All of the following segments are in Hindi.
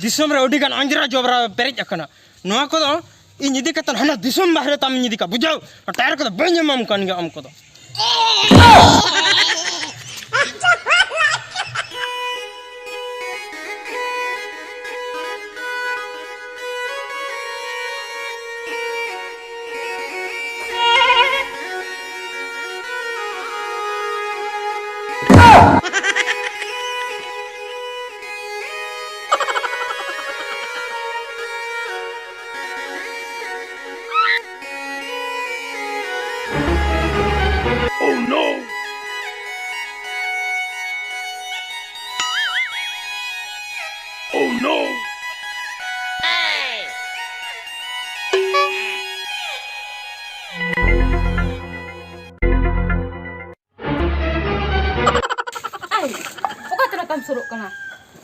दिसम रे ओडी गान अंजरा जोबरा पेरेज अकना नोआ को इन इदी कतन हना दिसम बाहरे ताम इदी का बुझाओ टायर को बन जमाम कन गे अम को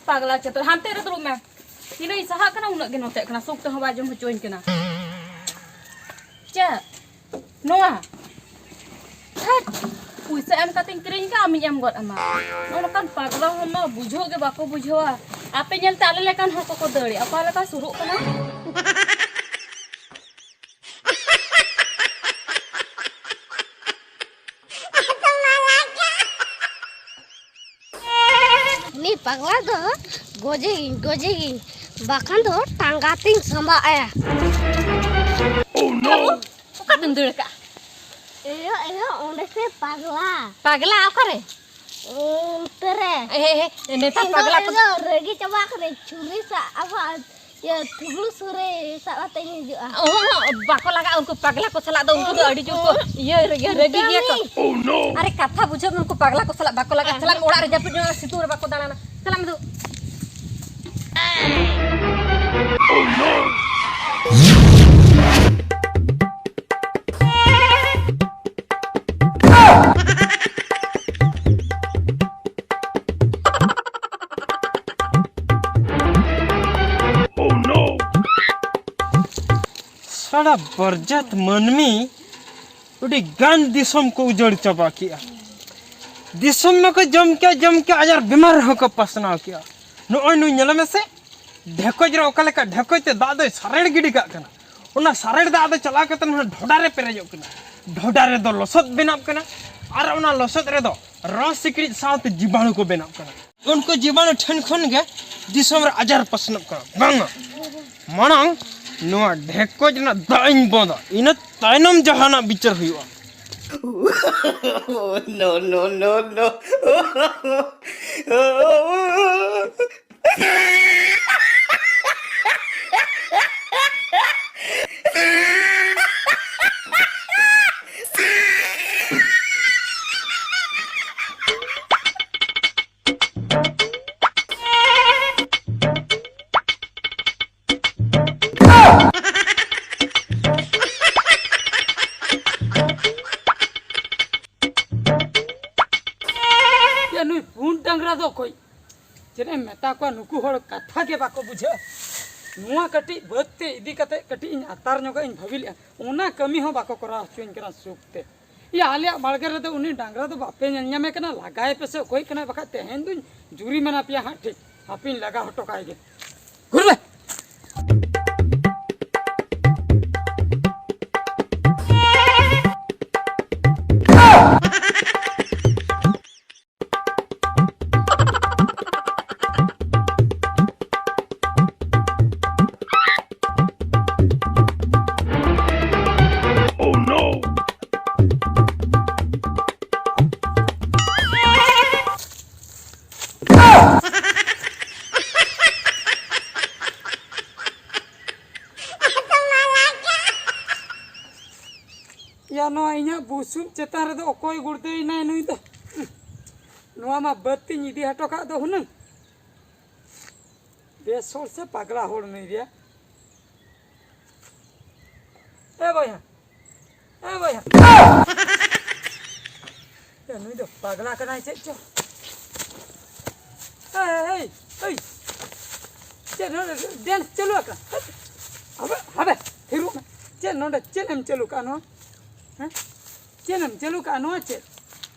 पागला चतुर हांते रे दुरुब में तिना सहा कना उना गे नोते कना सुक तो बाजम होचोइन कना चे नोआ हट पुइसा एम कातिन किरिन का आमी एम गद अमा नोनकान पागला हम बुझो गे बाको बुझोआ आपे नेलते आले लेकान हर को दड़ी अपा लेका सुरुक कना नी पगला दो गोजेगी बाखान दो टांगातिंग संबा आया ओह नो ओका दंदड़ का एयो ओंडे से पागला आकरे तेरे नेता पागला को रेगी चबा करे छुरी सा अब ये थुगलु सुरे साते हिजुआ बाको लगा उनको पागला को सला दो उनको अड़ी जो को ये रेगी गया को ओह नो अरे कथा बुझो उनको पागला को सला बाको लगा चला ओड़ा रे जप जो सितूर बाको दाना चला में दो ओह नो सारा बरजत मनमी उड़ी गान दिसम को उजड़ चबा किया दिसम में को जम के आजार बीमार होकर पसना किया नोय नु नेला में से ढेकोज रे ओका लेका ढेकोज ते दादो सारेड़ गिडी का कना ओना सारेड़ दादो चला के तन ढोडा रे पेरेजो कना ढोडा रे दो लसत बेनाब कना और ओना लसत रे दो रस सिकड़ी साथ जीवाणु को बेनाब कना उनको जीवाणु ठन खन गे दिसम रे आजार पसनब कना बांग मानंग नोआ ढेकोज ना दाइन बोंदा इन तायनम जहाना बिचार हुआ नो नो नो नो चेने मेता को नुकु हर कथा के बाको बुझे नुआ कटी बत्ते इदी कते कटी इन अतार नोगा इन भाबिलिया ओना कमी हो बाको करा चुइन करा सुकते या आलिया बाळगे रे उनी डांगरा दो बापे न्यामे कना लगाए पे से कोई कना बका तेहेन दुन जुरी मना पिया हा ठीक हापिन लगा हटो कायगे गुरबे या नो इना बुसुम चेतान रे दो कोई गुड़ते इना नुई दो नोआ मा बत्ती इदी हटो का दो हुनंग बेसोर से पगला होड़ नहीं रिया ए भैया ये नहीं तो पगला करना है चो ए चलो डांस चलो का अबे फिर चल नोडे चलम चलो का नो हैं चलम चलो का नो चल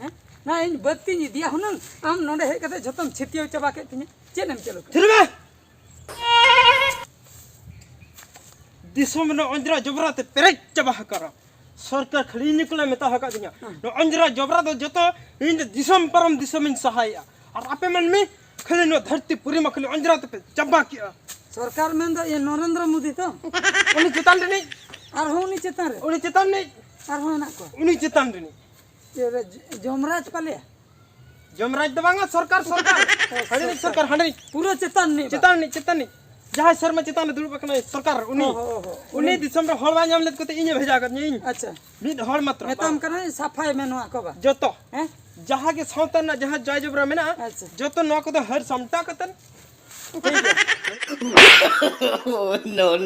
हैं ना इन बत्ती नि दिया हुनंग आम नोडे हे कते जतम छितियो चबा के तिने चलम चलो का फिर बे दिसोम न अंजरा जबरा ते पेरेज चबा करा सरकार खड़ी निकले में हका दिया न अंजरा जबरा तो जतो इन दिसोम परम दिसोम इन सहाया और आपे मन में खले न धरती पूरी मखले अंजरा ते चबा किया सरकार में ये नरेंद्र मोदी तो उनी चेतन रे और हो नी चेतन रे उनी चेतन नहीं और हो ना को उनी चेतन रे ये जमराज पाले जमराज दबांगा सरकार हंडरी सरकार हंडरी पूरा चेतन नहीं जहाँ शर्मा चेतन दुर्ब कना सरकार उनी दिसम रे हळवा नाम लेत कोते इने भेजा कर नी अच्छा मिड हळ मात्र मेतम करे सफाई में नोआ को बा जतो हैं जहाँ के सावतन ना जहाँ जय जबरा में ना अच्छा जतो नो को तो हर समटा कतन no.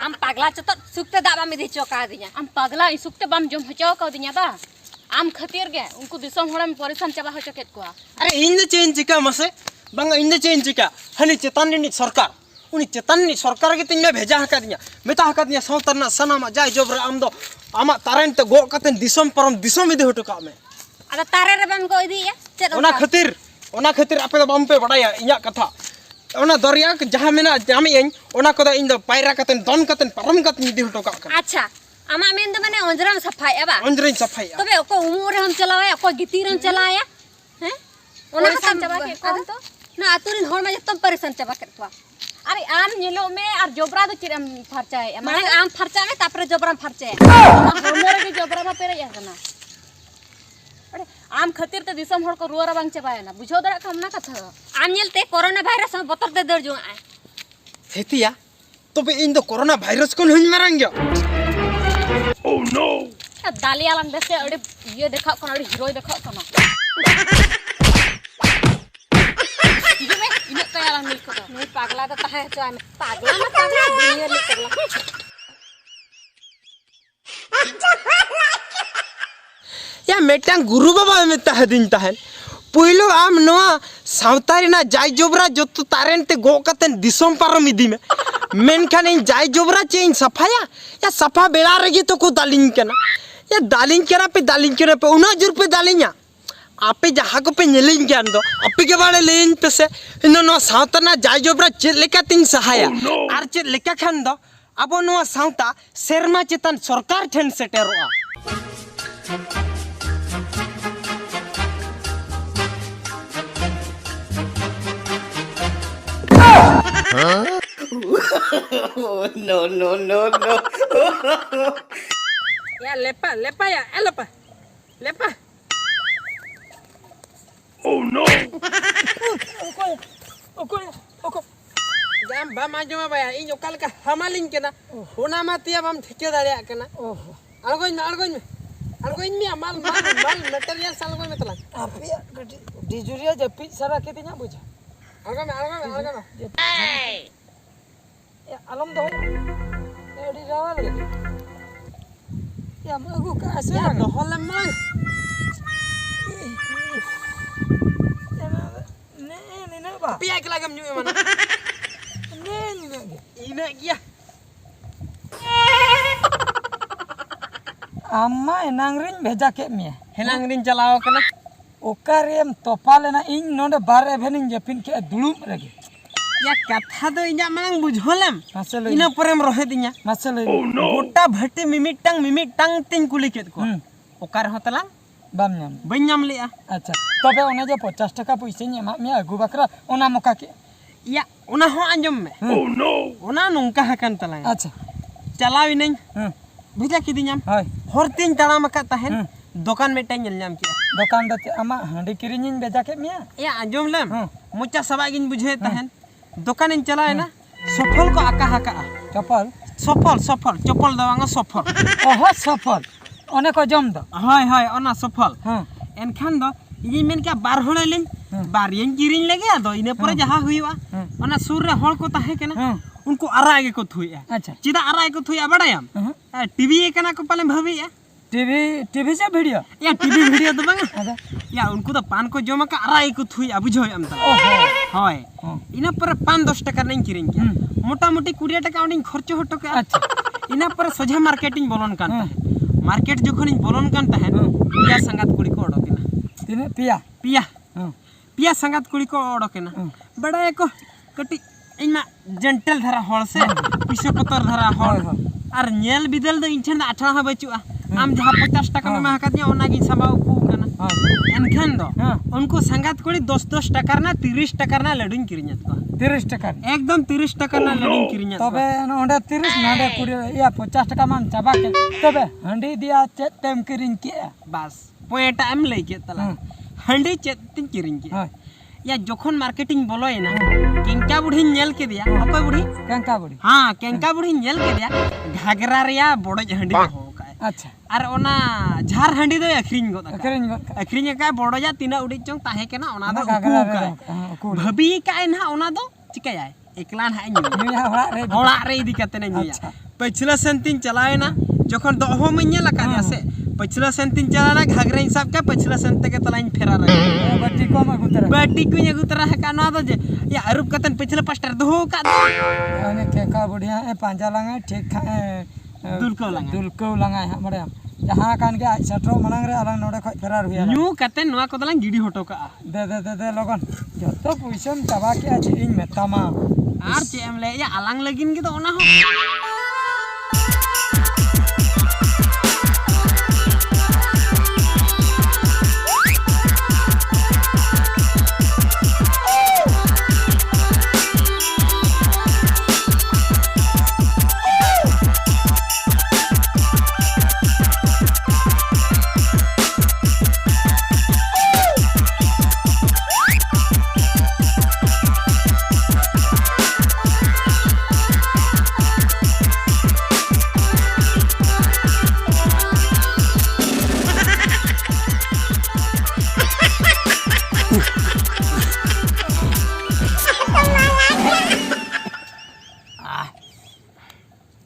आम पगला चो तो सुक्ते दाबा में दे चौका दिया आम पगला ई सुक्ते बम जम हचाओ का दिया बा आम खतीर गे उनको दिसम होड़ा में परेशान चबा हो चकेत को अरे इन चेंज चिका मसे बंगा इन चेंज चिका हनी चेतन सरकार उनी चेतन सरकार के तिन भेजा हका दिया मेता हका दिया सावतन ना सनामा जाय जबरा आम दो आमा तारेन ते गो कतन दिसम परम दिसम इदे हटो का में अरे तारे रे बम को इदी है चेद ओना खातिर आपे दो बम पे बड़ाया इया कथा ओना दरिया जहां मेना जामी इन ओना को इन दो पायरा कतन दन कतन परम कतन इदे हटो का अच्छा आमा मेन दो माने अंजरम सफाई बा अंजरिन सफाई तबे को उमर हम चलाया को गितिर हम चलाया हैं ओना का चबा के कौन तो ना आतुरिन होड़ में जतम परेशान चबा करतवा अरे आम नेलो में और जोबरा दो चिरम फरचा है माने आम फरचा में तापरे जबरा फरचे हमरे के जोबरा बा पेरे या ना अरे आम खतीर ते दिसम होड़ को रुआ रबांग चबाय ना बुझो दरा कम ना कथा आम नेलते कोरोना वायरस में बतर दे दर जो आए हेतिया तबे इन दो कोरोना वायरस कोन हुन मारंगे ओह नो दाली आलम बेसे अरे ये देखा कोन अरे हीरो देखा कोन इजे में इन कया आलम मिल को नहीं पागला तो है जो आम पागला ना पागला दुनिया में करला या मेटांग गुरु बाबा में तहदिन तहन पुइलो आम नोआ सावतारी ना जाय जबरा जतो तारेन ते गो कतन दिसम पारम इदी में मेनखान इन जाय जबरा चे इन सफाया या सफा बेड़ा रगी तो को दालिन केना या दालिन केना पे उना जुर पे दालिnya आपे जहाँ को पे नेलिन ज्ञान दो आपे के बारे लेन पे से इन नो सावता ना जाय जबरा चे लेका तिन सहाया आर चे लेका खान दो अब नो सावता शर्मा चेतन सरकार ठेन सेटेरोआ no. या लेपा या लेपा Oh no! ओको जाम बाम आजमा बाया इन ओकाल का हमालिन केना होना मातिया बाम ठेके दाड़िया केना ओहो अड़गोइन में माल मटेरियल सालगोइन में तला आपिया डिजुरिया जपी सारा के तिना बुझा अड़गो में या आलम दो एडी रावा लगे या मगु का आसे या दोहलम मन ने बा पिया के लागम न्यू मन ने इने गया अम्मा एनांगरिन भेजा के मिया हेलांग दिन चलाओ कना ओकारेम तोपा लेना इन नोडे बार एभेनिंग जपिन के दुलुम रगे या कथा दो इना मांग बुझोलम मसले इना परेम रहे दिया मसले गोटा भटे मिमिटांग तिन कुली केत को ओकार होतला बाम नाम बन्याम लिया अच्छा तबे ओने जे 50 टका पैसा ने मा मिया अगु बकरा ओना मका के या ओना हो आंजम में ओह नो ओना नोंका हकन तला अच्छा चलावी नहीं भेजा की दियाम हाय हर तीन तड़ा मका तहन दुकान में टाइम मिल जाम के दुकान दो आमा हांडी किरिंग बेजा के मिया या आंजम लेम हाँ। मोचा सबाई गिन बुझे तहन दुकान इन चलाए ना सफल को आका हाका चप्पल सफल सफल चप्पल दवांगा सफल ओहो सफल ओने को जम दो हाय हाय ओना सफल हां एनखान दो ये मेन क्या बार होले लिन बार यन किरिंग लगे दो इने पर जहां हुईवा ओना सुर रे होल को ताहे केना हां उनको आरागे को थुइया अच्छा चिदा आरागे को थुइया बड़ायाम टीवी एकना को पाले भाबिया टीवी से वीडियो या टीवी वीडियो तो बांगा अदा या उनको तो पान को जमा का आरागे को थुइया बुझो हम त ओहो हाय हां इना पर 5-10 टका नहीं किरिंग के मोटा मोटी 20 टका उनी खर्च हटो के अच्छा इना पर सोझा मार्केटिंग बोलन कान मार्केट जखन इन बोलन कान तहन पिया संगात कुड़ी को ओडोकेना तिने पिया पिया हां पिया संगात कुड़ी को ओडोकेना बड़ा एको कटी इना जेंटल धरा होल से पिसे पतर धरा होल और नेल बिदल दो इंछन आठा हा बचुआ आम जहां 50 टका में हका दिया ओना गी सबाउ को कना एनखन दो उनको संगात कुड़ी 10-10 टका ना 30 टका ना लडुन किरिഞ്ഞत को 30 टका एकदम 30 टका ना लडुन किरिഞ്ഞत तबे ओंडे 30 नाडे कुड़ी या 50 टका मान चाबा के तबे हंडी दिया चेत तेम किरिंग के बस पॉइंट टाइम लेके तला हंडी चेत तिन किरिंग के हां या जोखन मार्केटिंग बोलोय ना केंका बुढ़ी नेल के दिया अकोय बुढ़ी कंका बुड़ी हां केंका बुढ़ी नेल के दिया घाघरा रिया बड़ो हंडी हो का अच्छा और ओना झार हंडी दो अखरिंग गो करिंग अखरिंग का बड़ो जा तीना उड़ी चोंग ताहे के ना ओना दो गागरा का भबी का ना ओना दो चिकाय एकला ना न्यूया हड़ा रे होड़ा रे इदी कते ना न्यूया पछला सेंतिन चलाए ना जोखन दो हो मन्या लका दिया से पछला सेंतिन चलाना घाघरा हिसाब का पछला सेंते के तलाइन फेरा रे बट्टी को में गुतरा बाटी को ये गुतरा है का ना दो जे या अरुप कतन पिछले पास्टर दो का अने केका बुढ़िया ए पांजा लांगा ठीक दुलको लांगा हमरे जहां कान के सटरो मनंग रे अलग नोडे खय फेरार हुया न्यू कतन नवा को दलां गिडी हटो का दे लगन जतो पुइसम चाबा के आज इन मेतामा आर चे एम ले या अलांग लगिन के तो ओना हो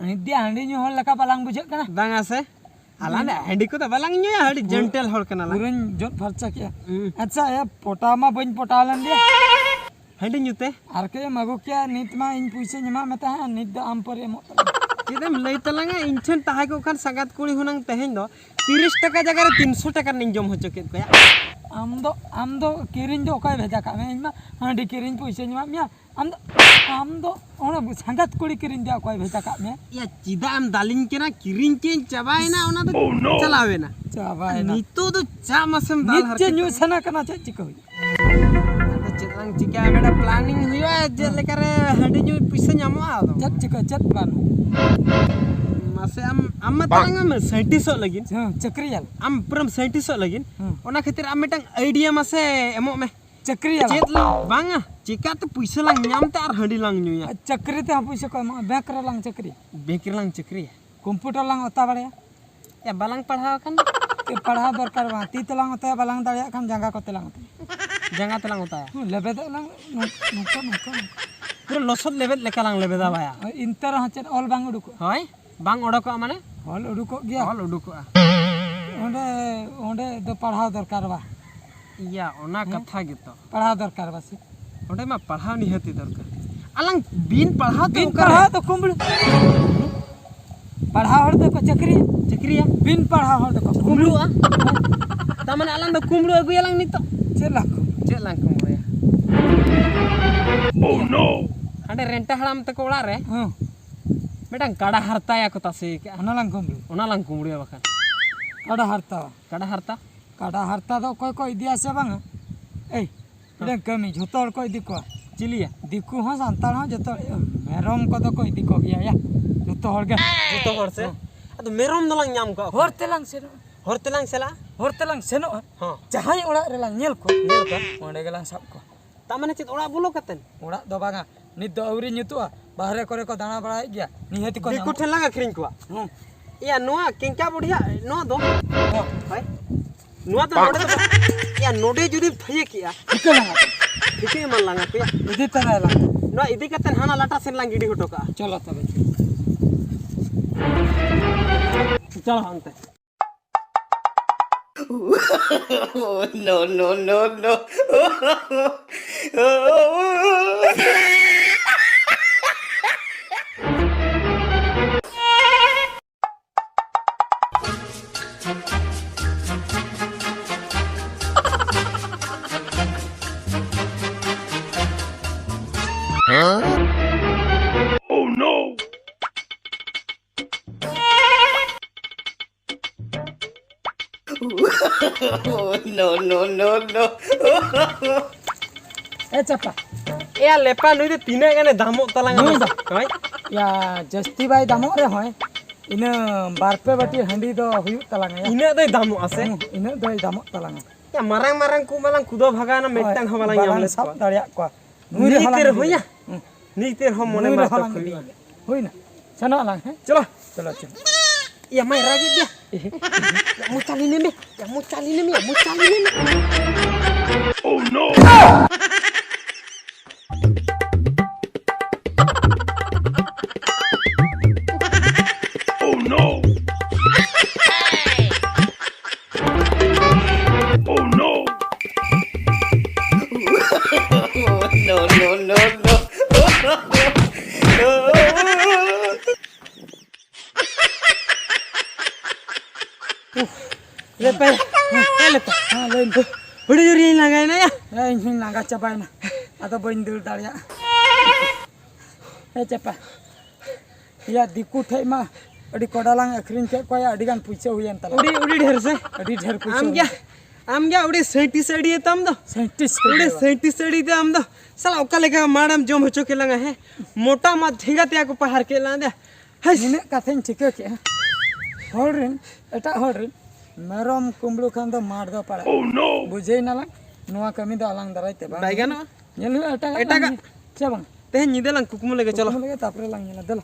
निद्या हंडी न्यू हल लका बालांग बुझे कना बांगा से आलाने हंडी को तो बालांग न्यू या हडी जेंटल होल कना ला पुरन जोत फरचा किया अच्छा या पोटामा बन पोटालन दिया हंडी न्यूते आर के मगो क्या नित मा इन पुइसे नमा मता है नित आम पर एमो चेदम लई तलांगा इंछन ताहे को खान संगात कुड़ी हुनंग तहेन दो 30 टका जगह रे 300 टका निं जम होचो के कोया आम दो किरिन दो काय भेजा का में इनमा हंडी किरिन पुइसे नमा मिया आम दो ओना संगात कुड़ी किरिन दिया काय भेजा का में या चिदा आम दालिन के ना किरिन के चबाए ना ओना तो चलावे ना चाबाय ना नितो तो चा मसम दाल हर नीचे न्यू सना कना चे चिको तो चितलांग चिका बेटा प्लानिंग हुआ जे लेकर हंडी न्यू पैसा ᱧᱟᱢᱚᱜ आ चट चिको चट प्लान मासे आम तलांगा में साइंटिस्ट लगिन चक्रियल आम परम साइंटिस्ट लगिन ओना खातिर आम मिटंग आइडिया मासे एमो में चक्रियल चेत ला बांगा चिका तो पैसा लांग ᱧामते आर हंडी लांग ᱧᱩᱭᱟ चक्री ते पुइसे को बैंक रे लांग चक्री बेकर लांग चक्री कंप्यूटर लांग ओता बड़या या बालांग पढ़ाव कान ते पढ़ा दरकार बा ती तलांग ओता बालांग दाड़िया खान जंगा को तलांग जंगा तलांग होता है लेबे तलांग नुको पूरा लसद लेबेद लेका लांग लेबेदा भाया इंतर हचन ऑल बांग उडुको होय बांग ओडको माने ऑल उडुको गया ऑल ओडको ओंडे ओंडे दो पढ़ा दरकार बा या ओना कथा गितो पढ़ा दरकार बा से ओंडे मा पढ़ाव निहती दरकार अलंग बिन पढ़ा तो पढ़ा तो कुंबड़ पढ़ा हर दो को चक्रिया बिन पढ़ा हर दो को कुमड़ुआ तमन अलंग दो कुमड़ु अगु अलंग नितो चेला कुमड़ुया ओ नो हंडे रेंटा हड़ाम तक ओड़ा रे मेडang काड़ा हरताया को तासे के ओनालांग कुमड़ुया बखान काड़ा हरता दो कोई दिया से बांग ए इडang कमी झोतो को इदी को चिलिया दिकु हो सांताल हो जतो मेरम को दो को इदी को गया या जतो हर गे जतो हर से अदो मेरम दलांग ᱧᱟᱢ को हर तेलांग सेला hor telang senoa हाँ jahai ora relang nyel ko nail का onde gelang sab ko तामने चेत ओड़ा बोलो कतन ora do banga nit do auri nyutua bahare kore ko dana baraय gya nihati ko दिकु ठेन लगा खरिन को या नोआ केंका बढ़िया नोआ दो हाय नोआ तो नोडे तो या नोडे जुदी थये किया ikelang दिके मन लांगा पे idi tara lang नोआ इदी कतन हाना लाटा सेन लांग गिडी होटो का cholo tabe चल अंते No, no, no, no. Oh no! No, no, no, no. e chapa या लेपा नुई दे तीने गने दामो तलांगा नुई दा। हाय ya jasti bai damo re hoy ina barpe bati handi do huyu talanga ya इने दे दामो आसे ina do damo talanga या मारंग मारंग को मलंग कुदो भगाना मेटंग हवाला याम ले sab daria ko नीतेर होया नीतेर हम मने मार तो खुली hoina sano lang he चलो chalo chalo या मैं रागी दिया या मुचाली ने में या मुचाली ने में या मुचाली ने में Oh no! Oh no! Oh no! No, no, no, no. Lepa Lepa ha lain ko बड़ी जोरी लगाए ना या ya ini naga capai na atau bain dul daria capa ya diku thai ma adi kodalang akrin ke ko ya adigan puise huyen tala उड़ी उड़ी ढेर से adi dher puise आम क्या उड़ी सेंटी सेडी है तम दो scientist उड़ी सेंटी सेडी ते आम दो साला ओका लेका मैडम जो बच्चों के लगा है मोटा मत ठेगा त्या को पहाड़ के ला दे है nine kathen chike ke horin eta horin merom kumblu khan do mar do para Oh no! bujei na lang noa kami do alang darai te ba बैगन nyelu eta Eta ka- chabang ते निदे लंग कुकुम लेके चलो lagi tapre lang nyela delo